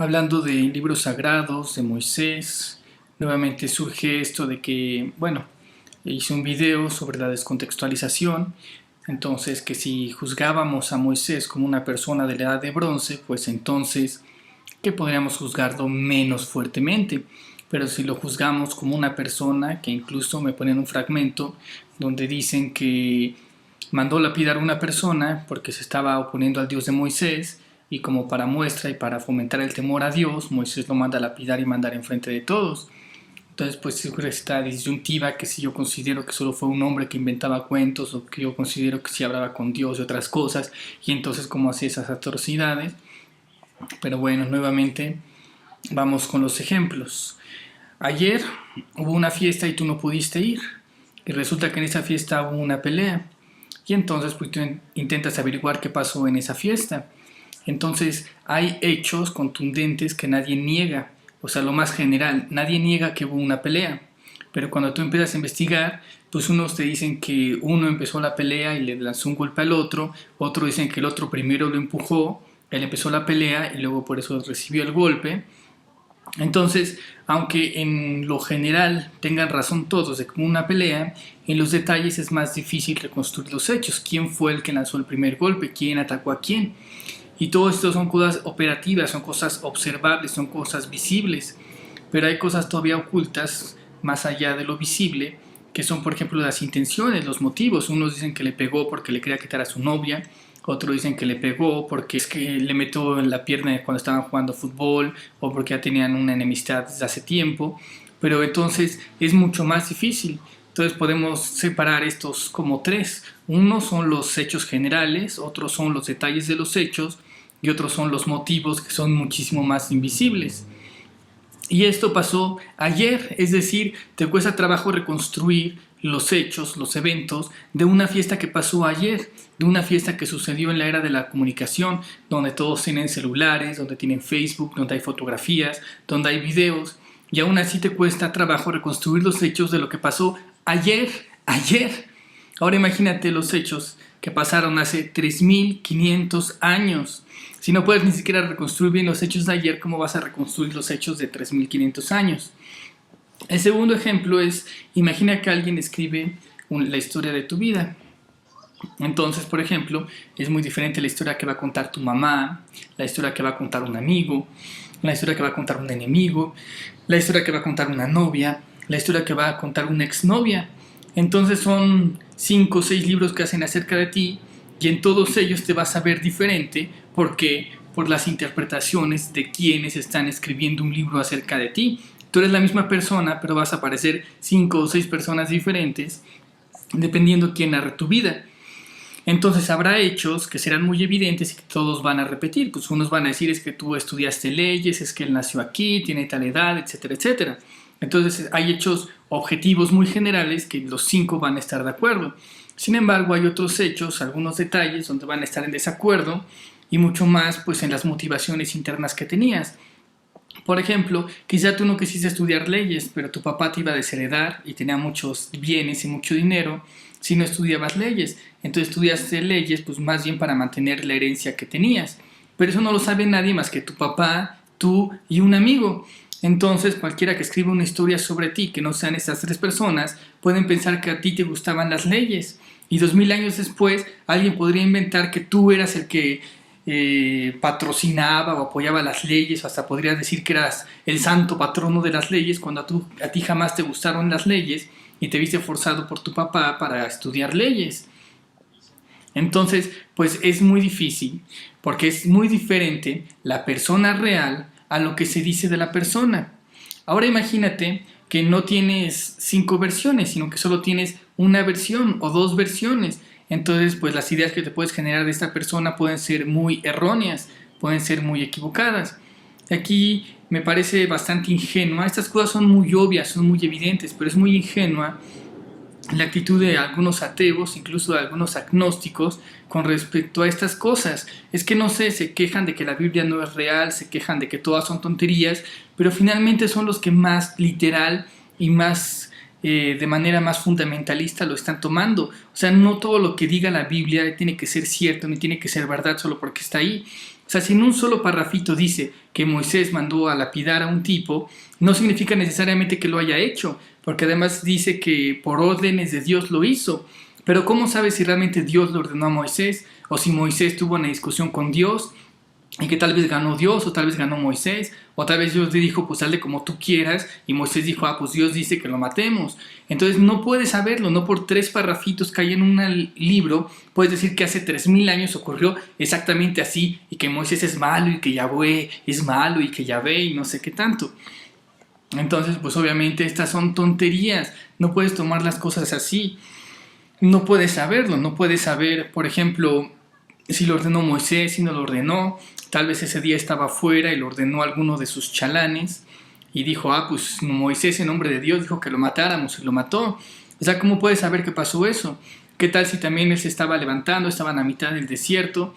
Hablando de libros sagrados, de Moisés, nuevamente surge esto de que, bueno, hice un video sobre la descontextualización, entonces que si juzgábamos a Moisés como una persona de la edad de bronce, pues entonces que podríamos juzgarlo menos fuertemente. Pero si lo juzgamos como una persona, que incluso me ponen un fragmento donde dicen que mandó lapidar a una persona porque se estaba oponiendo al Dios de Moisés, y como para muestra y para fomentar el temor a Dios, Moisés lo manda a lapidar y mandar enfrente de todos. Entonces, pues surge esta disyuntiva que si yo considero que solo fue un hombre que inventaba cuentos o que yo considero que sí hablaba con Dios y otras cosas, y entonces cómo hacía esas atrocidades. Pero bueno, nuevamente vamos con los ejemplos. Ayer hubo una fiesta y tú no pudiste ir, y resulta que en esa fiesta hubo una pelea, y entonces pues tú intentas averiguar qué pasó en esa fiesta. Entonces hay hechos contundentes que nadie niega, o sea, lo más general, nadie niega que hubo una pelea, pero cuando tú empiezas a investigar, pues unos te dicen que uno empezó la pelea y le lanzó un golpe al otro, otros dicen que el otro primero lo empujó, él empezó la pelea y luego por eso recibió el golpe. Entonces, aunque en lo general tengan razón todos de que hubo una pelea, en los detalles es más difícil reconstruir los hechos. ¿Quién fue el que lanzó el primer golpe? ¿Quién atacó a quién? Y todo esto son cosas operativas, son cosas observables, son cosas visibles, pero hay cosas todavía ocultas más allá de lo visible, que son por ejemplo las intenciones, los motivos. Unos dicen que le pegó porque le quería quitar a su novia, otros dicen que le pegó porque es que le metió en la pierna cuando estaban jugando fútbol o porque ya tenían una enemistad desde hace tiempo, pero entonces es mucho más difícil. Entonces podemos separar estos como tres. Uno son los hechos generales, otros son los detalles de los hechos y otros son los motivos, que son muchísimo más invisibles. Y esto pasó ayer, es decir, te cuesta trabajo reconstruir los hechos, los eventos de una fiesta que pasó ayer, de una fiesta que sucedió en la era de la comunicación, donde todos tienen celulares, donde tienen Facebook, donde hay fotografías, donde hay videos, y aún así te cuesta trabajo reconstruir los hechos de lo que pasó ayer. Ahora imagínate los hechos que pasaron hace 3500 años. Si no puedes ni siquiera reconstruir bien los hechos de ayer, ¿cómo vas a reconstruir los hechos de 3500 años? El segundo ejemplo es, imagina que alguien escribe la historia de tu vida. Entonces, por ejemplo, es muy diferente la historia que va a contar tu mamá, la historia que va a contar un amigo, la historia que va a contar un enemigo, la historia que va a contar una novia, la historia que va a contar una exnovia. Entonces son 5 o 6 libros que hacen acerca de ti, y en todos ellos te vas a ver diferente. ¿Por qué? Por las interpretaciones de quienes están escribiendo un libro acerca de ti. Tú eres la misma persona, pero vas a aparecer 5 o 6 personas diferentes dependiendo quién narre tu vida. Entonces habrá hechos que serán muy evidentes y que todos van a repetir. Pues unos van a decir es que tú estudiaste leyes, es que él nació aquí, tiene tal edad, etcétera, etcétera. Entonces hay hechos objetivos muy generales que los 5 van a estar de acuerdo. Sin embargo, hay otros hechos, algunos detalles donde van a estar en desacuerdo, y mucho más pues en las motivaciones internas que tenías. Por ejemplo, quizá tú no quisiste estudiar leyes, pero tu papá te iba a desheredar y tenía muchos bienes y mucho dinero si no estudiabas leyes. Entonces estudiaste leyes pues más bien para mantener la herencia que tenías. Pero eso no lo sabe nadie más que tu papá, tú y un amigo. Entonces cualquiera que escriba una historia sobre ti que no sean estas 3 personas pueden pensar que a ti te gustaban las leyes. Y 2000 años después alguien podría inventar que tú eras el que patrocinaba o apoyaba las leyes, o hasta podrías decir que eras el santo patrono de las leyes cuando a ti jamás te gustaron las leyes y te viste forzado por tu papá para estudiar leyes. Entonces, pues es muy difícil, porque es muy diferente la persona real a lo que se dice de la persona. Ahora imagínate que no tienes 5 versiones, sino que solo tienes una versión o 2 versiones. Entonces, pues las ideas que te puedes generar de esta persona pueden ser muy erróneas, pueden ser muy equivocadas. Aquí me parece bastante ingenua. Estas cosas son muy obvias, son muy evidentes, pero es muy ingenua la actitud de algunos ateos, incluso de algunos agnósticos, con respecto a estas cosas. Es que no sé, se quejan de que la Biblia no es real, se quejan de que todas son tonterías, pero finalmente son los que más literal y más de manera más fundamentalista lo están tomando. O sea, no todo lo que diga la Biblia tiene que ser cierto ni tiene que ser verdad solo porque está ahí, O sea, si en un solo parrafito dice que Moisés mandó a lapidar a un tipo, no significa necesariamente que lo haya hecho, porque además dice que por órdenes de Dios lo hizo. Pero ¿cómo sabes si realmente Dios le ordenó a Moisés? O si Moisés tuvo una discusión con Dios y que tal vez ganó Dios o tal vez ganó Moisés, o tal vez Dios le dijo, pues hazle como tú quieras, y Moisés dijo, pues Dios dice que lo matemos. Entonces no puedes saberlo, no por 3 parrafitos que hay en un libro puedes decir que hace 3000 años ocurrió exactamente así, y que Moisés es malo, y que Yahweh es malo, y que Yahvé, y no sé qué tanto. Entonces, pues obviamente estas son tonterías, no puedes tomar las cosas así, no puedes saberlo, no puedes saber, por ejemplo, si lo ordenó Moisés, si no lo ordenó. Tal vez ese día estaba afuera y lo ordenó a alguno de sus chalanes y dijo, pues Moisés en nombre de Dios dijo que lo matáramos y lo mató. O sea, ¿cómo puedes saber que pasó eso? ¿Qué tal si también él se estaba levantando, estaban a mitad del desierto,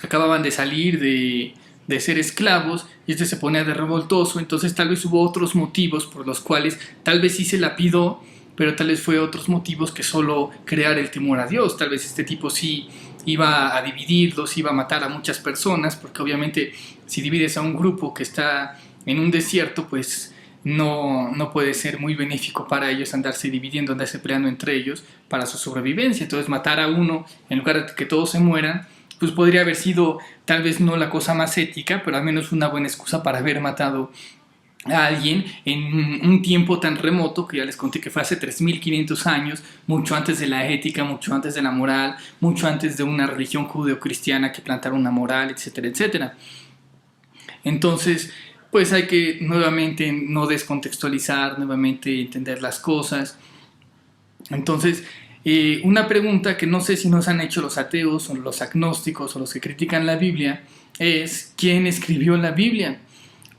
acababan de salir de ser esclavos y se ponía de revoltoso? Entonces tal vez hubo otros motivos por los cuales tal vez sí se lapidó, pero tal vez fue otros motivos que solo crear el temor a Dios. Tal vez este tipo sí iba a dividirlos, iba a matar a muchas personas, porque obviamente si divides a un grupo que está en un desierto, pues no puede ser muy benéfico para ellos andarse dividiendo, andarse peleando entre ellos para su sobrevivencia. Entonces matar a uno en lugar de que todos se mueran, pues podría haber sido tal vez no la cosa más ética, pero al menos una buena excusa para haber matado a alguien en un tiempo tan remoto que ya les conté que fue hace 3500 años, mucho antes de la ética, mucho antes de la moral, mucho antes de una religión judeocristiana que plantara una moral, etcétera, etcétera. Entonces, pues hay que nuevamente no descontextualizar, nuevamente entender las cosas. Entonces, una pregunta que no sé si nos han hecho los ateos o los agnósticos o los que critican la Biblia es ¿quién escribió la Biblia?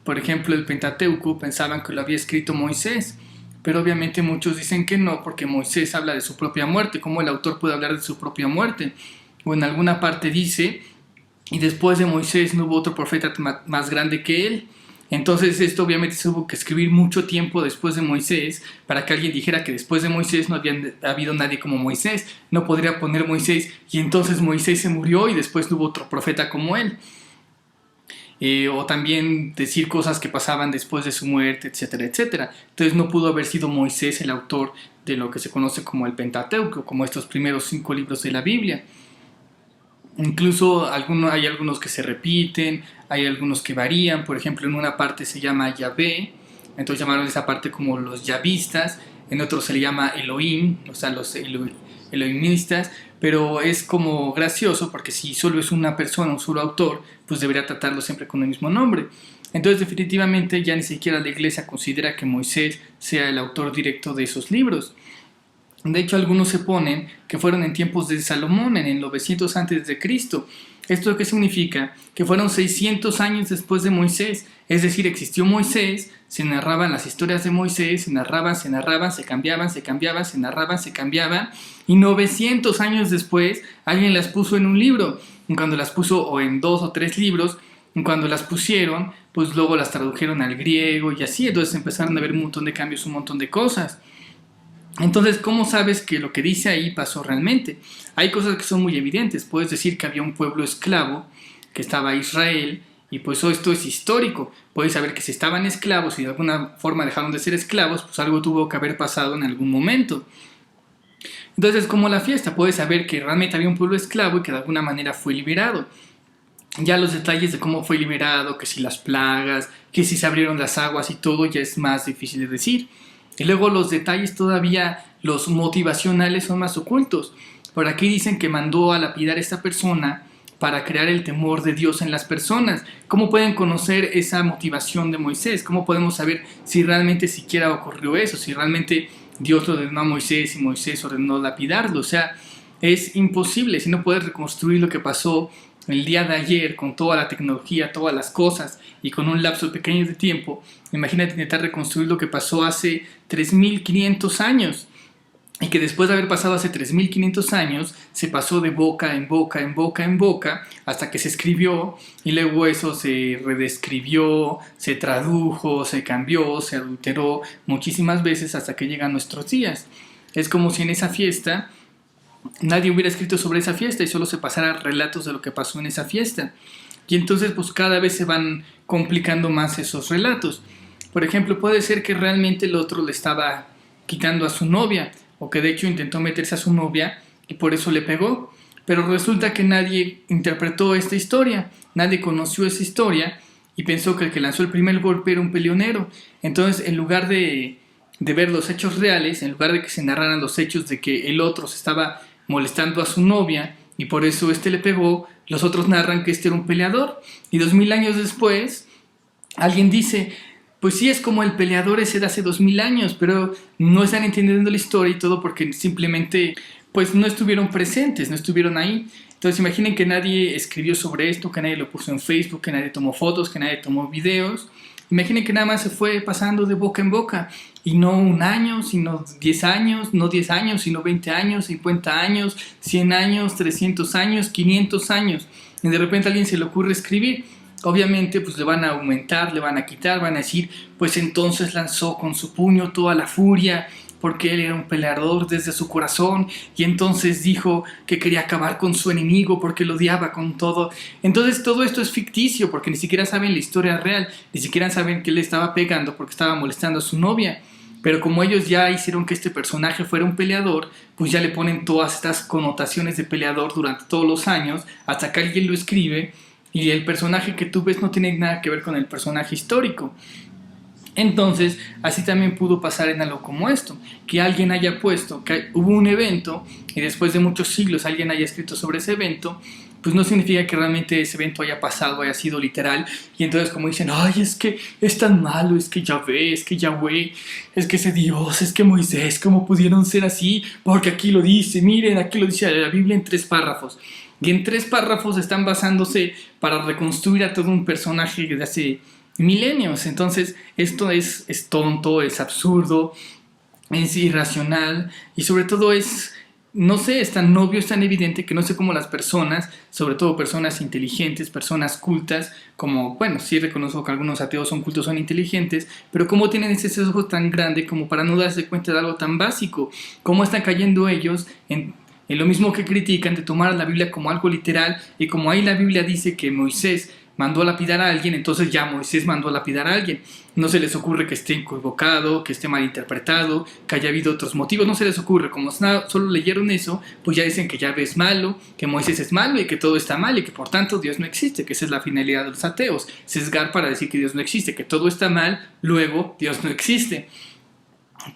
Por ejemplo, el Pentateuco pensaban que lo había escrito Moisés, pero obviamente muchos dicen que no, porque Moisés habla de su propia muerte. ¿Cómo el autor puede hablar de su propia muerte? O en alguna parte dice, y después de Moisés no hubo otro profeta más grande que él. Entonces esto obviamente se hubo que escribir mucho tiempo después de Moisés para que alguien dijera que después de Moisés no había habido nadie como Moisés. No podría poner Moisés y entonces Moisés se murió y después no hubo otro profeta como él. O también decir cosas que pasaban después de su muerte, etcétera, etcétera. Entonces no pudo haber sido Moisés el autor de lo que se conoce como el Pentateuco, como estos primeros 5 libros de la Biblia. Incluso hay algunos que se repiten, hay algunos que varían. Por ejemplo, en una parte se llama Yahvé, entonces llamaron esa parte como los yavistas, en otro se le llama Elohim, o sea, los elohimistas, pero es como gracioso porque si solo es una persona, un solo autor, pues debería tratarlo siempre con el mismo nombre. Entonces definitivamente ya ni siquiera la iglesia considera que Moisés sea el autor directo de esos libros. De hecho, algunos se ponen que fueron en tiempos de Salomón, en el 900 a.C. ¿Esto qué significa? Que fueron 600 años después de Moisés. Es decir, existió Moisés, se narraban las historias de Moisés, se narraban, se cambiaban, se narraban, se cambiaban, y 900 años después alguien las puso en un libro. Y cuando las puso, o en 2 o 3 libros, y cuando las pusieron, pues luego las tradujeron al griego y así. Entonces empezaron a haber un montón de cambios, un montón de cosas. Entonces, ¿cómo sabes que lo que dice ahí pasó realmente? Hay cosas que son muy evidentes. Puedes decir que había un pueblo esclavo, que estaba Israel, y pues esto es histórico. Puedes saber que si estaban esclavos y de alguna forma dejaron de ser esclavos, pues algo tuvo que haber pasado en algún momento. Entonces, como la fiesta, puedes saber que realmente había un pueblo esclavo y que de alguna manera fue liberado. Ya los detalles de cómo fue liberado, que si las plagas, que si se abrieron las aguas y todo, ya es más difícil de decir. Y luego los detalles todavía, los motivacionales, son más ocultos. Por aquí dicen que mandó a lapidar a esta persona para crear el temor de Dios en las personas. ¿Cómo pueden conocer esa motivación de Moisés? ¿Cómo podemos saber si realmente siquiera ocurrió eso? Si realmente Dios lo ordenó a Moisés y Moisés ordenó lapidarlo. O sea, es imposible. Si no puedes reconstruir lo que pasó el día de ayer con toda la tecnología, todas las cosas y con un lapso pequeño de tiempo, imagínate intentar reconstruir lo que pasó hace 3500 años y que después de haber pasado hace 3500 años se pasó de boca en boca, en boca, en boca hasta que se escribió y luego eso se redescribió, se tradujo, se cambió, se adulteró muchísimas veces hasta que llega a nuestros días. Es como si en esa fiesta nadie hubiera escrito sobre esa fiesta y solo se pasara relatos de lo que pasó en esa fiesta. y entonces pues cada vez se van complicando más esos relatos. Por ejemplo, puede ser que realmente el otro le estaba quitando a su novia, o que de hecho intentó meterse a su novia y por eso le pegó, pero resulta que nadie interpretó esta historia, nadie conoció esa historia y pensó que el que lanzó el primer golpe era un peleonero. Entonces, en lugar de ver los hechos reales, en lugar de que se narraran los hechos de que el otro se estaba molestando a su novia y por eso le pegó, los otros narran que era un peleador. Y 2000 años después, alguien dice, pues sí, es como el peleador ese de hace 2000 años, pero no están entendiendo la historia y todo porque simplemente pues no estuvieron presentes, no estuvieron ahí. Entonces imaginen que nadie escribió sobre esto, que nadie lo puso en Facebook, que nadie tomó fotos, que nadie tomó videos. Imaginen que nada más se fue pasando de boca en boca, y no un año, sino 10 años, no 10 años, sino 20 años, 50 años, 100 años, 300 años, 500 años. Y de repente a alguien se le ocurre escribir. Obviamente pues le van a aumentar, le van a quitar, van a decir, pues entonces lanzó con su puño toda la furia, porque él era un peleador desde su corazón, y entonces dijo que quería acabar con su enemigo porque lo odiaba con todo. Entonces todo esto es ficticio, porque ni siquiera saben la historia real, ni siquiera saben que él estaba pegando porque estaba molestando a su novia. Pero como ellos ya hicieron que este personaje fuera un peleador, pues ya le ponen todas estas connotaciones de peleador durante todos los años, hasta que alguien lo escribe, y el personaje que tú ves no tiene nada que ver con el personaje histórico. Entonces, así también pudo pasar en algo como esto, que alguien haya puesto que hubo un evento y después de muchos siglos alguien haya escrito sobre ese evento, pues no significa que realmente ese evento haya pasado, haya sido literal, y entonces como dicen, ay, es que es tan malo, es que Yahvé, es que Yahweh, es que ese Dios, es que Moisés, ¿cómo pudieron ser así? Porque aquí lo dice, miren, aquí lo dice la Biblia en 3 párrafos. Y en 3 párrafos están basándose para reconstruir a todo un personaje de hace milenios. Entonces esto es tonto, es absurdo, es irracional y sobre todo es, no sé, es tan obvio, es tan evidente que no sé cómo las personas, sobre todo personas inteligentes, personas cultas, como, bueno, sí reconozco que algunos ateos son cultos, son inteligentes, pero cómo tienen ese sesgo tan grande como para no darse cuenta de algo tan básico, cómo están cayendo ellos en lo mismo que critican de tomar a la Biblia como algo literal, y como ahí la Biblia dice que Moisés mandó a lapidar a alguien, entonces ya Moisés mandó a lapidar a alguien. No se les ocurre que esté equivocado, que esté malinterpretado, que haya habido otros motivos, no se les ocurre. Como solo leyeron eso, pues ya dicen que Yahvé es malo, que Moisés es malo y que todo está mal y que por tanto Dios no existe, que esa es la finalidad de los ateos, sesgar para decir que Dios no existe, que todo está mal, luego Dios no existe.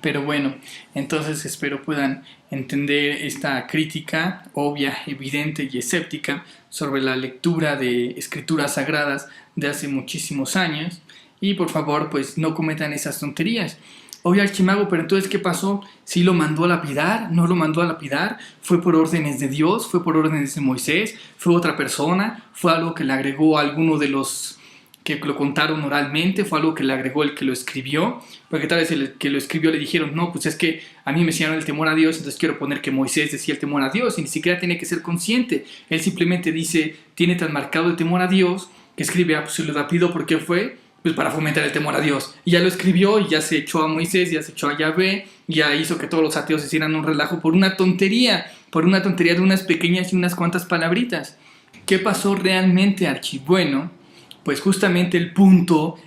Pero bueno, entonces espero puedan entender esta crítica obvia, evidente y escéptica sobre la lectura de escrituras sagradas de hace muchísimos años, y por favor pues no cometan esas tonterías. Oye, Archimago, pero entonces ¿qué pasó? ¿Sí lo mandó a lapidar? ¿No lo mandó a lapidar? ¿Fue por órdenes de Dios? ¿Fue por órdenes de Moisés? ¿Fue otra persona? ¿Fue algo que le agregó a alguno de los que lo contaron oralmente? ¿Fue algo que le agregó el que lo escribió? Porque tal vez el que lo escribió le dijeron, no, pues es que a mí me enseñaron el temor a Dios, entonces quiero poner que Moisés decía el temor a Dios, y ni siquiera tiene que ser consciente. Él simplemente dice, tiene tan marcado el temor a Dios, que escribe, pues se lo rapido, ¿por qué fue? Pues para fomentar el temor a Dios. Y ya lo escribió, y ya se echó a Moisés, ya se echó a Yahvé, y ya hizo que todos los ateos hicieran un relajo por una tontería de unas pequeñas y unas cuantas palabritas. ¿Qué pasó realmente, Archi? Bueno, pues justamente el punto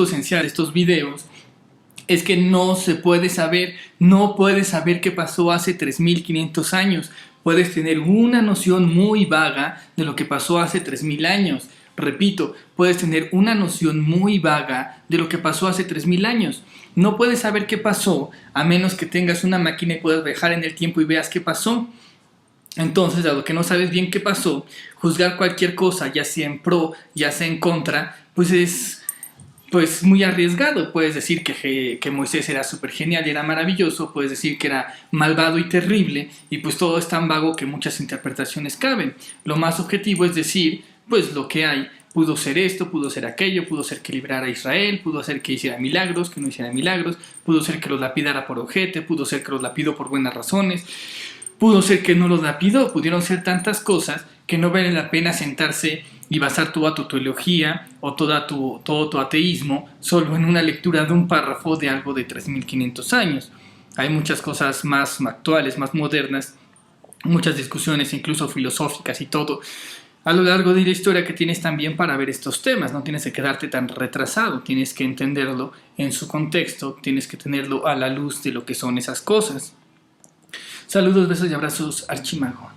esencial de estos videos es que no se puede saber, no puedes saber qué pasó hace 3500 años. Puedes tener una noción muy vaga de lo que pasó hace 3000 años. Repito, puedes tener una noción muy vaga de lo que pasó hace 3000 años. No puedes saber qué pasó a menos que tengas una máquina y puedas viajar en el tiempo y veas qué pasó. Entonces, dado que no sabes bien qué pasó, juzgar cualquier cosa, ya sea en pro, ya sea en contra, pues es muy arriesgado. Puedes decir que Moisés era súper genial y era maravilloso, puedes decir que era malvado y terrible, y pues todo es tan vago que muchas interpretaciones caben. Lo más objetivo es decir, pues lo que hay. Pudo ser esto, pudo ser aquello, pudo ser que librara a Israel, pudo ser que hiciera milagros, que no hiciera milagros, pudo ser que los lapidara por ojete, pudo ser que los lapidó por buenas razones, pudo ser que no los lapidó, pudieron ser tantas cosas que no vale la pena sentarse y basar toda tu teología o todo tu ateísmo solo en una lectura de un párrafo de algo de 3500 años. Hay muchas cosas más actuales, más modernas, muchas discusiones incluso filosóficas y todo, a lo largo de la historia que tienes también para ver estos temas. No tienes que quedarte tan retrasado, tienes que entenderlo en su contexto, tienes que tenerlo a la luz de lo que son esas cosas. Saludos, besos y abrazos, Archimago.